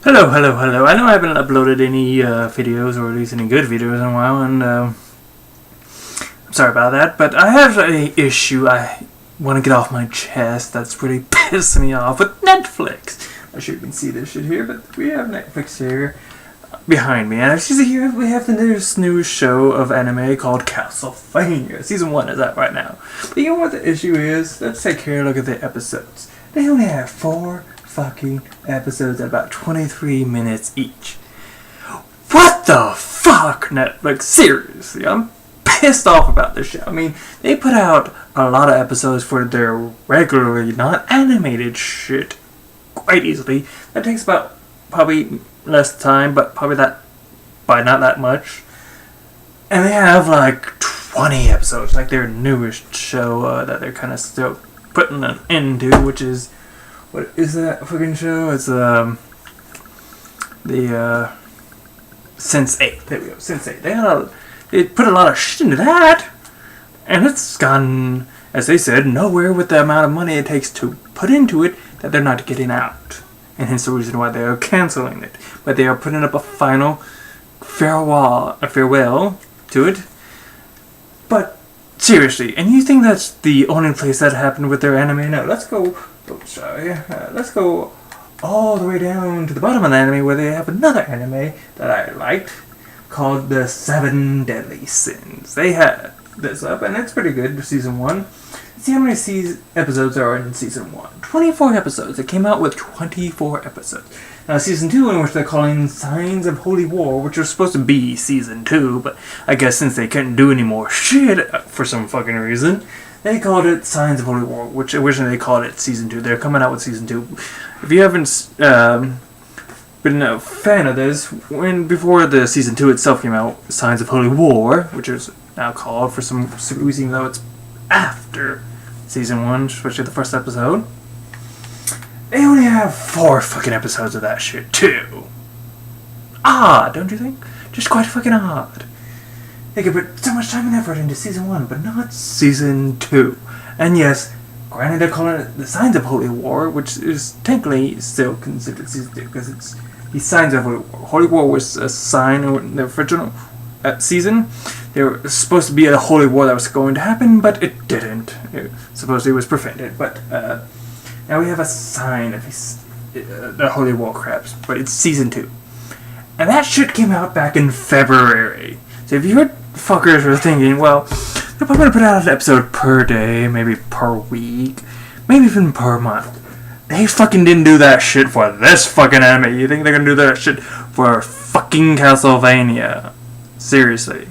Hello. I know I haven't uploaded any videos, or at least any good videos in a while, and I'm sorry about that, but I have an issue I want to get off my chest that's really pissing me off with Netflix. I'm sure you can see this shit here, but we have Netflix here behind me, and as you see here, we have the new show of anime called Castlevania. Season 1 is out right now. But you know what the issue is? Let's take a look at the episodes. They only have 4 fucking episodes at about 23 minutes each. What the fuck, Netflix? Seriously, I'm pissed off about this shit. I mean, they put out a lot of episodes for their regularly not animated shit quite easily. That takes about probably less time, but probably that by not that much. And they have like 20 episodes, like their newest show that they're kind of still putting an end to, which is, what is that fucking show? It's the Sense8. There we go, Sense8. They put a lot of shit into that, and it's gone, as they said, nowhere with the amount of money it takes to put into it that they're not getting out. And hence the reason why they are canceling it. But they are putting up a final farewell to it. But seriously, and you think that's the only place that happened with their anime? No, let's go all the way down to the bottom of the anime where they have another anime that I liked called The 7 Deadly Sins. They had this up, and it's pretty good for season 1. See how many episodes are in season 1. 24 episodes. It came out with 24 episodes. Now season 2, in which they're calling Signs of Holy War, which was supposed to be season 2, but I guess since they couldn't do any more shit for some fucking reason, they called it Signs of Holy War, which originally they called it season 2. They're coming out with season 2. If you haven't been a fan of this, before the season 2 itself came out, Signs of Holy War, which is now called for some reason, though it's after season 1, especially the first episode, they only have 4 fucking episodes of that shit too. Odd, don't you think? Just quite fucking odd. They could put so much time and effort into season 1, but not season 2. And yes, granted they're calling it the Signs of Holy War, which is technically still considered season 2, because it's the Signs of Holy War. Holy War was a sign in the original season. There was supposed to be a holy war that was going to happen, but it didn't. It supposedly was prevented. But now we have a sign of the holy war craps, but it's season 2. And that shit came out back in February. So if you fuckers were thinking, well, they're probably going to put out an episode per day, maybe per week, maybe even per month. They fucking didn't do that shit for this fucking anime. You think they're going to do that shit for fucking Castlevania? Seriously.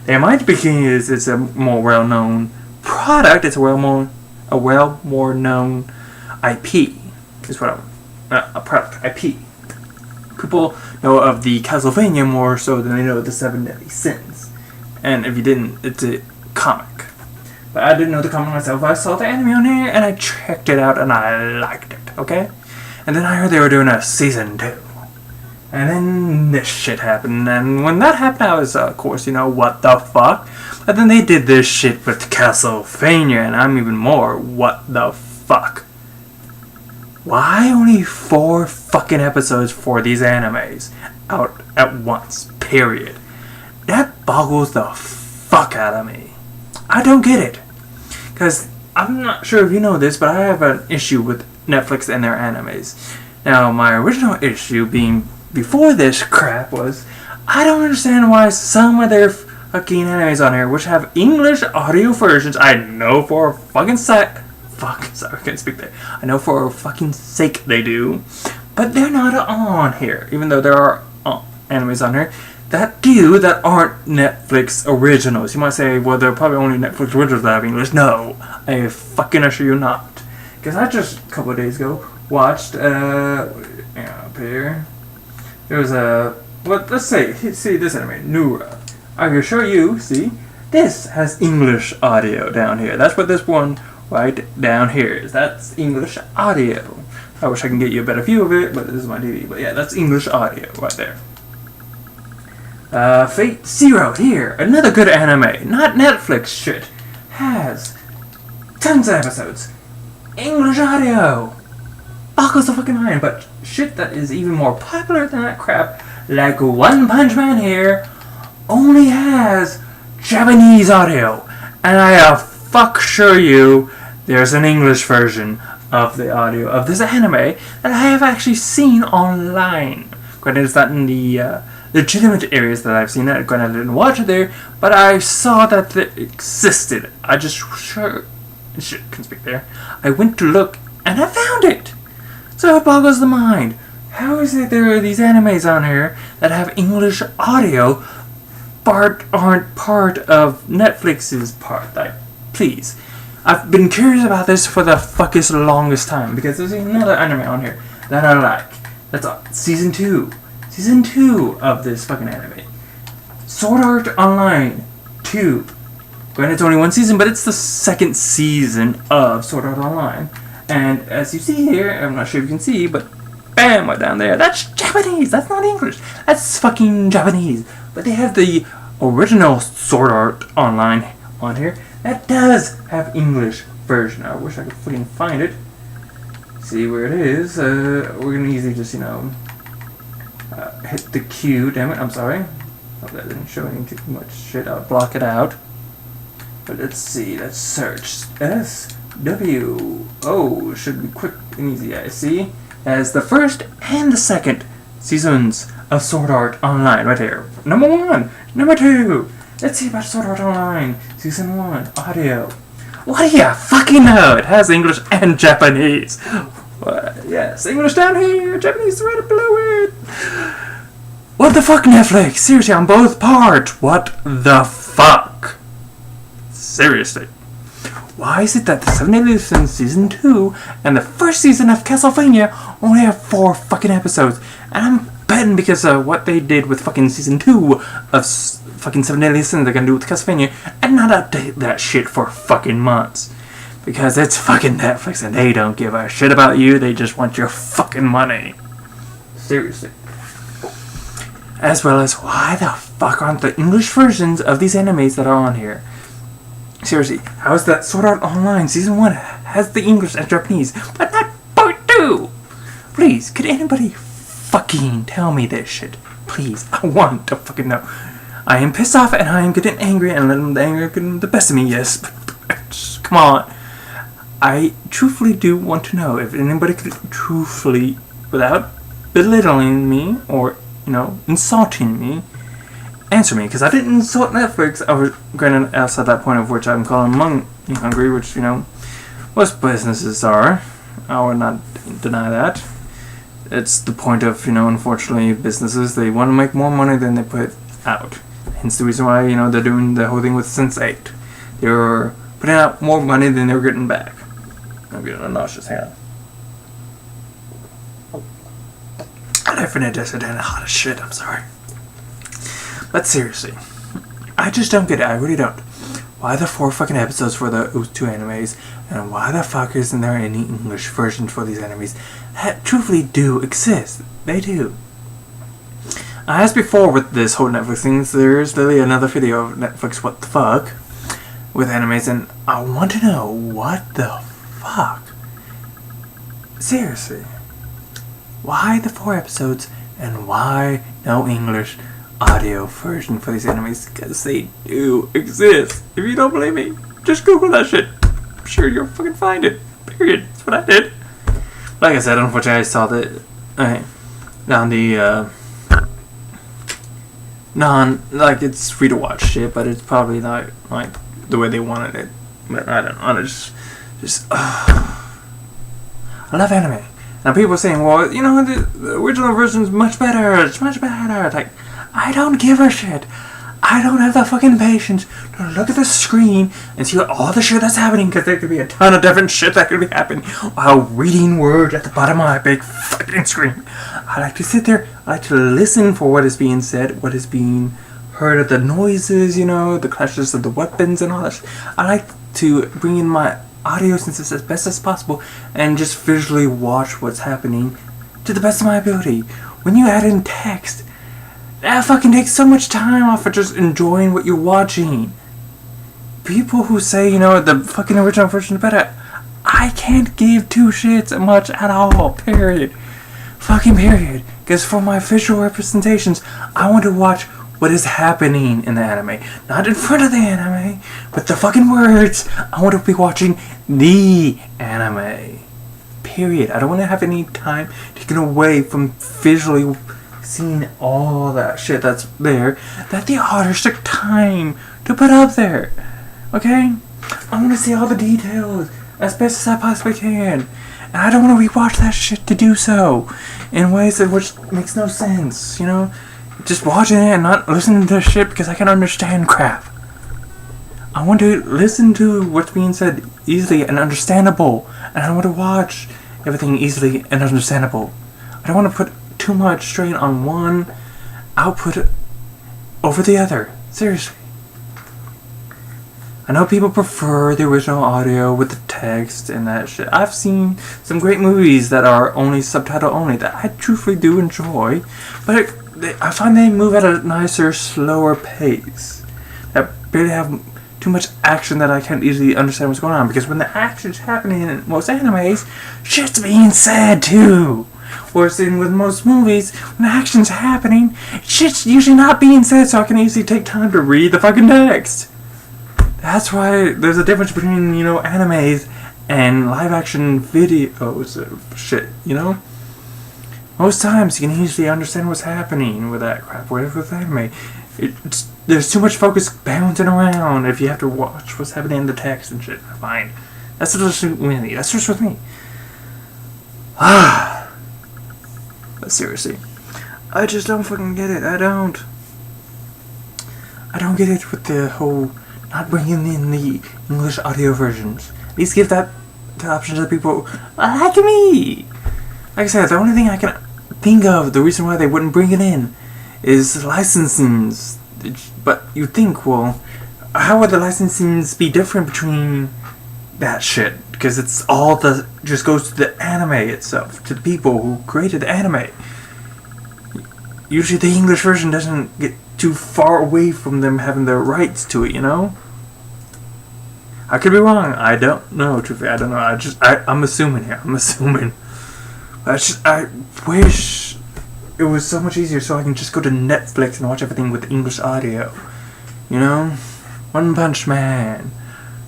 They might be because it's a more well-known product. It's a more known IP. Is what a product IP. People know of the Castlevania more so than they know of the 7 Deadly Sins. And if you didn't, it's a comic. But I didn't know the comic myself. I saw the anime on here and I checked it out and I liked it. Okay, and then I heard they were doing a season 2. And then this shit happened, and when that happened, I was, of course, what the fuck? But then they did this shit with Castlevania, and I'm even more, what the fuck? Why only 4 fucking episodes for these animes out at once, period? That boggles the fuck out of me. I don't get it. Because, I'm not sure if you know this, but I have an issue with Netflix and their animes. Now, my original issue being before this crap was, I don't understand why some of their fucking animes on here, which have English audio versions, I know for a fucking sorry, I can't speak there. I know for a fucking sake they do, but they're not on here, even though there are animes on here that aren't Netflix originals. You might say, well, they're probably only Netflix originals that have English. No, I fucking assure you not. Because I just, a couple of days ago, watched, up here, there was let's say, see this anime, Nura. I can show you, see, this has English audio down here. That's what this one right down here is. That's English audio. I wish I can get you a better view of it, but this is my DVD. But yeah, that's English audio right there. Fate Zero here, another good anime, not Netflix shit, has tons of episodes, English audio. boggles the fucking mind. But shit that is even more popular than that crap, like One Punch Man here, only has Japanese audio. And I fuck sure you there's an English version of the audio of this anime that I have actually seen online. Granted, it's not in the legitimate areas that I've seen it. Granted, I didn't watch it there, but I saw that it existed. I just can speak there. I went to look and I found it. So it boggles the mind. How is it there are these animes on here that have English audio but aren't part of Netflix's part? Like, please. I've been curious about this for the fuckest longest time because there's another anime on here that I like. That's season 2. Season 2 of this fucking anime. Sword Art Online 2. Granted, it's only one season, but it's the second season of Sword Art Online. And as you see here, I'm not sure if you can see, but bam, right down there. That's Japanese. That's not English. That's fucking Japanese. But they have the original Sword Art Online on here. That does have English version. I wish I could fucking find it. See where it is. We're gonna easily just, hit the Q. Damn it, I'm sorry. Hope that didn't show any too much shit. I'll block it out. But let's see. Let's search. SWO should be quick and easy. I see. As the first and the second seasons of Sword Art Online right here. Number 1, number 2. Let's see about Sword Art Online Season 1 audio. What do you fucking know? It has English and Japanese. Yes, English down here, Japanese right below it. What the fuck, Netflix? Seriously, on both parts. What the fuck? Seriously. Why is it that the 7 Daily Sins Season 2 and the first season of Castlevania only have 4 fucking episodes? And I'm betting because of what they did with fucking Season 2 of fucking 7 Daily Sins they're gonna do with Castlevania and not update that shit for fucking months. Because it's fucking Netflix and they don't give a shit about you, they just want your fucking money. Seriously. As well as, why the fuck aren't the English versions of these animes that are on here? Seriously, how is that Sword Art Online Season 1 has the English and Japanese, but not Part 2? Please, could anybody fucking tell me this shit? Please, I want to fucking know. I am pissed off and I am getting angry and letting the anger get the best of me, yes. But just, come on. I truthfully do want to know if anybody could truthfully, without belittling me or, insulting me, answer me. Because I didn't insult Netflix. I was, granted, outside that point of which I'm calling money hungry, which, most businesses are. I would not deny that. It's the point of, unfortunately, businesses, they want to make more money than they put out. Hence the reason why, they're doing the whole thing with Sense8. They were putting out more money than they were getting back. I'm getting a nauseous hand. I finished yesterday and hot as shit, I'm sorry. But seriously, I just don't get it, I really don't. Why the 4 fucking episodes for those 2 animes, and why the fuck isn't there any English versions for these animes that truthfully do exist? They do. I asked before with this whole Netflix thing, there's literally another video of Netflix what the fuck with animes, and I want to know what the fuck. Seriously. Why the 4 episodes and why no English audio version for these animes? Because they do exist. If you don't believe me, just Google that shit. I'm sure you'll fucking find it. Period. That's what I did. Like I said, unfortunately I saw that on the it's free to watch shit, but it's probably not like the way they wanted it. But I don't know. I love anime. Now people are saying, well, the original version is much better. It's much better. Like, I don't give a shit. I don't have the fucking patience to look at the screen and see all the shit that's happening, because there could be a ton of different shit that could be happening while reading words at the bottom of my big fucking screen. I like to sit there. I like to listen for what is being said, what is being heard of the noises, the clashes of the weapons and all that shit. I like to bring in my audio senses as best as possible and just visually watch what's happening to the best of my ability. When you add in text, that fucking takes so much time off of just enjoying what you're watching. People who say, the fucking original version is better, I can't give two shits much at all. Period. Fucking period. Because for my visual representations, I want to watch what is happening in the anime. Not in front of the anime, but the fucking words. I want to be watching the anime. Period. I don't want to have any time taken away from visually seeing all that shit that's there that the authors took time to put up there. Okay? I want to see all the details as best as I possibly can. And I don't want to rewatch that shit to do so in ways that which makes no sense, you know? Just watching it and not listening to shit because I can understand crap. I want to listen to what's being said easily and understandable. And I want to watch everything easily and understandable. I don't want to put too much strain on one output over the other. Seriously. I know people prefer the original audio with the text and that shit. I've seen some great movies that are only subtitle only that I truthfully do enjoy, but I find they move at a nicer, slower pace. That barely have too much action that I can't easily understand what's going on. Because when the action's happening in most animes, shit's being said too. Whereas with most movies, when the action's happening, shit's usually not being said, so I can easily take time to read the fucking text. That's why there's a difference between, you know, animes and live action videos of shit, you know? Most times you can easily understand what's happening with that crap, whatever with anime. There's too much focus bouncing around if you have to watch what's happening in the text and shit. Fine. That's just with me. That's just with me. But seriously, I just don't fucking get it. I don't get it with the whole not bringing in the English audio versions. At least give that the option to the people like me. Like I said, the only thing I can think of, the reason why they wouldn't bring it in, is licensings. But you think, well, how would the licensings be different between that shit? Because it's all just goes to the anime itself, to the people who created the anime. Usually the English version doesn't get too far away from them having their rights to it, you know? I could be wrong. I don't know. Truthfully, I don't know. I'm assuming here. I wish it was so much easier so I can just go to Netflix and watch everything with English audio. You know? One Punch Man.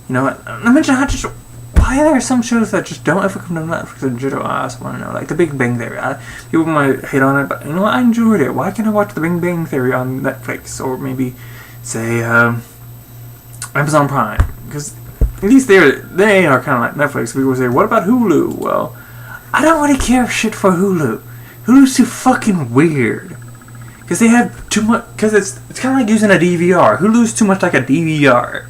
You know what? I mention why are there some shows that just don't ever come to Netflix in general? I also want to know. Like The Big Bang Theory. People might hate on it, but you know what? I enjoyed it. Why can't I watch The Big Bang Theory on Netflix? Or maybe, say, Amazon Prime? Because at least they are kind of like Netflix. People say, what about Hulu? Well, I don't really care shit for Hulu. Hulu's too fucking weird. Because they have too much. Because it's kind of like using a DVR. Hulu's too much like a DVR.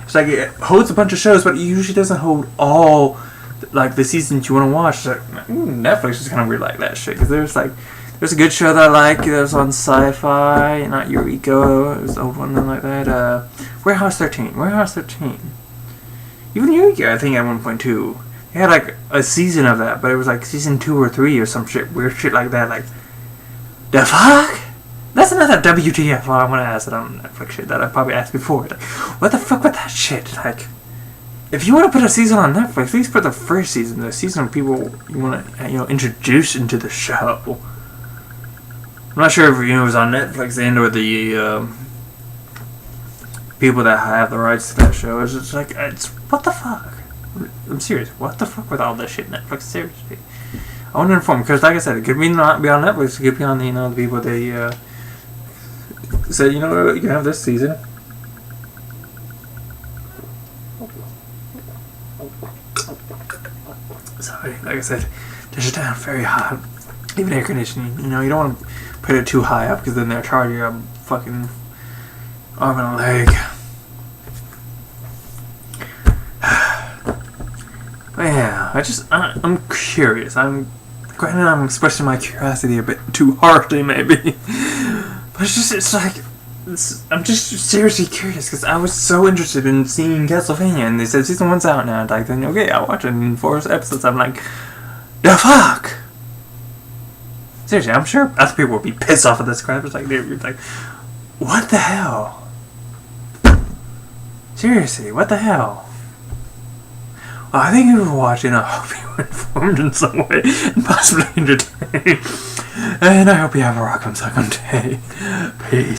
It's like it holds a bunch of shows, but it usually doesn't hold all like the seasons you want to watch. It's like, Netflix is kind of weird like that shit. Because there's a good show that I like that was on Sci-Fi, not Eureka. It was an old one like that. Warehouse 13. Even Eureka, I think at one point too. They had like a season of that, but it was like season 2 or 3 or some shit, weird shit like that. Like, the fuck? That's another WTF I want to ask it on Netflix shit that I probably asked before. Like, what the fuck with that shit? Like, if you want to put a season on Netflix, at least put the first season, the season of people you want to, introduce into the show. I'm not sure if it was on Netflix and or the people that have the rights to that show. It's just like, what the fuck? I'm serious. What the fuck with all this shit, Netflix? Seriously. I want to inform, because like I said, it could not be on Netflix. It could be on the people they said, you can have this season. Sorry, like I said, dish it down very hot. Even air conditioning, you don't want to put it too high up, because then they'll charge you a fucking arm and a leg. But yeah, I'm curious. Granted, I'm expressing my curiosity a bit too harshly, maybe. But I'm just seriously curious, because I was so interested in seeing Castlevania, and they said season 1's out now, and I think, okay, I'll watch it in 4 episodes. I'm like, the fuck? Seriously, I'm sure other people would be pissed off at this crap. It's like, they're like, what the hell? Seriously, what the hell? Thank you for watching. I hope you were informed in some way and possibly entertained. And I hope you have a rock'em sock'em day. Peace.